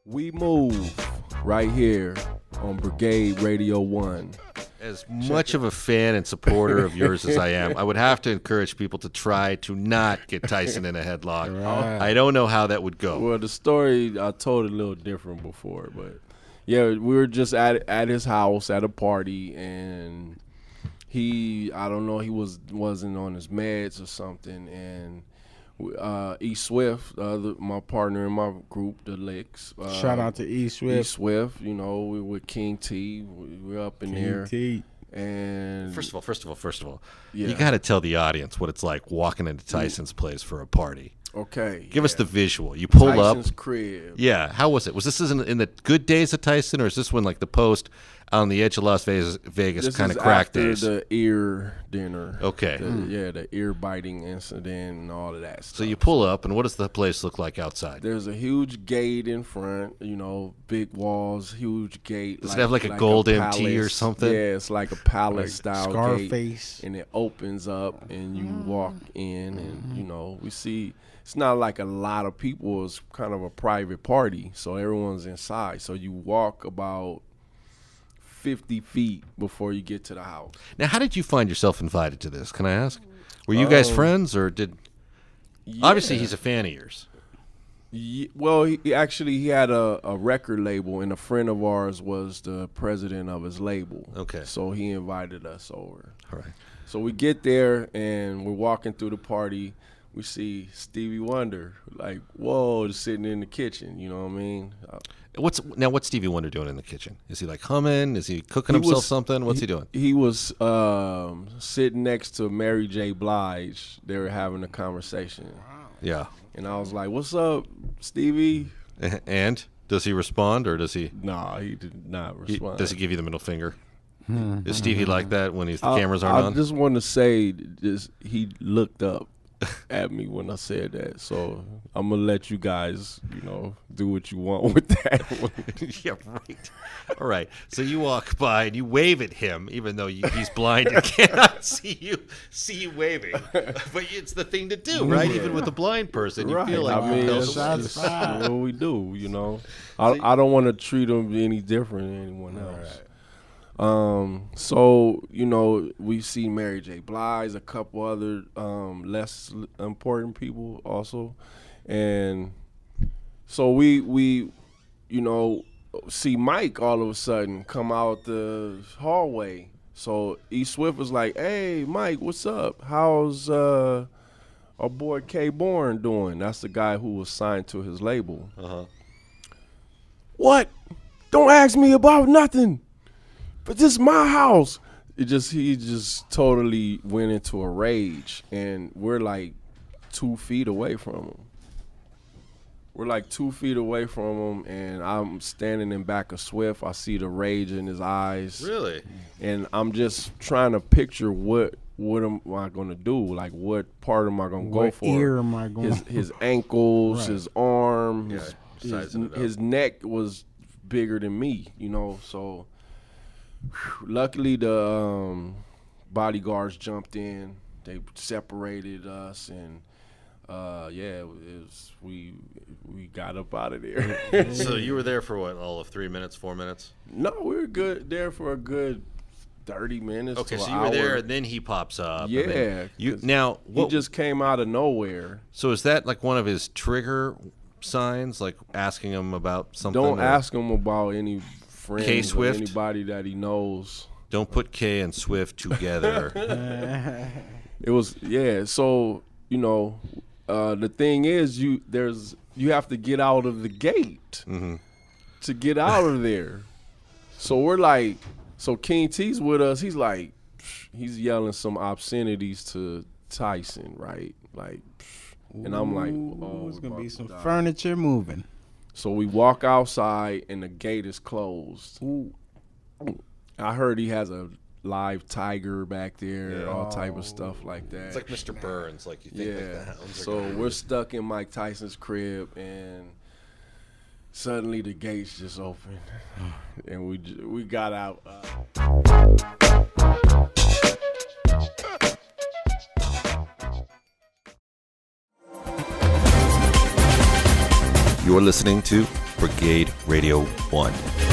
We move right here on Brigade-Radio-One. As much of a fan and supporter of yours as I am, I would have to encourage people to try to not get Tyson in a headlock. Right. I don't know how that would go. Well, the story, I told it a little different before, but yeah, we were just at his house at a party, and I don't know, he wasn't on his meds or something, and E. Swift, my partner in my group, the Licks. Shout out to E. Swift. E. Swift, you know, we with King T. We're up in there. King T. And First of all, yeah. you got to tell the audience what it's like walking into Tyson's place for a party. Okay. Give us the visual. You pull Tyson's up. crib. Yeah. How was it? Was this in the good days of Tyson, or is this when like the post on the edge of Las Vegas kind of crack days? The ear dinner. Okay. The ear biting incident and all of that stuff. So you pull up, and what does the place look like outside? There's a huge gate in front, you know, big walls, huge gate. Does it have like a gold MT or palace. something? Yeah, it's like a palace style Scarface. gate. And it opens up and you walk in and, you know, we see it's not like a lot of people. It's kind of a private party. So everyone's inside. So you walk about 50 feet before you get to the house. Now, how did you find yourself invited to this? Can I ask? Were you guys friends, or did? Yeah. Obviously, he's a fan of yours. Well, he had a record label, and a friend of ours was the president of his label. Okay. So he invited us over. All right. So we get there, and we're walking through the party. We see Stevie Wonder, like, whoa, just sitting in the kitchen. You know what I mean? What's Stevie Wonder doing in the kitchen? Is he like humming? Is he cooking himself something? What's he doing? He was sitting next to Mary J. Blige. They were having a conversation. Yeah. And I was like, what's up, Stevie? And does he respond, or does he? Nah, he did not respond. Does he give you the middle finger? Is Stevie like that when the cameras aren't on? I just want to say, he looked up at me when I said that. So I'm going to let you guys, you know, do what you want with that. Yeah, right. All right. So you walk by and you wave at him, even though he's blind and cannot see you waving. But it's the thing to do, right? Yeah. Even with a blind person, you Right. feel like I mean, you that's what we do, you know. I don't want to treat them any different than anyone else. So, you know, we see Mary J. Blige, a couple other less important people also. And so we you know, see Mike all of a sudden come out the hallway. So E. Swift was like, hey, Mike, what's up? How's our boy K. Bourne doing? That's the guy who was signed to his label. Uh-huh. What? Don't ask me about nothing. But this is my house. He just totally went into a rage, and we're like 2 feet away from him. We're like 2 feet away from him, and I'm standing in back of Swift. I see the rage in his eyes. Really? And I'm just trying to picture what am I gonna do? Like, what part am I gonna go for? What ear am I going? His ankles, Right. his arm, Yeah, sizing it up. his neck was bigger than me, you know. So luckily the bodyguards jumped in. They separated us, and we got up out of there. So you were there for what, all of 3 minutes, 4 minutes? No, we were good there for a good 30 minutes. Okay, to so an you were there, hour. and then he pops up. and Yeah. then you 'cause now he what? just came out of nowhere. So is that like one of his trigger signs, like asking him about something? Don't or ask him about any friends or K-Swift? anybody that he knows. Don't put K and Swift together. It was, yeah. So, you know, the thing is, you have to get out of the gate to get out of there. So we're like, so King T's with us. He's like, he's yelling some obscenities to Tyson, right? Like, and I'm like, oh, There's gonna we're be about some to die. furniture moving. So we walk outside and the gate is closed. Ooh. I heard he has a live tiger back there, all type of stuff like that. It's like Mr. Burns, like you think like the hounds are So gonna- we're stuck in Mike Tyson's crib, and suddenly the gates just opened, and we got out. You're listening to Brigade Radio 1.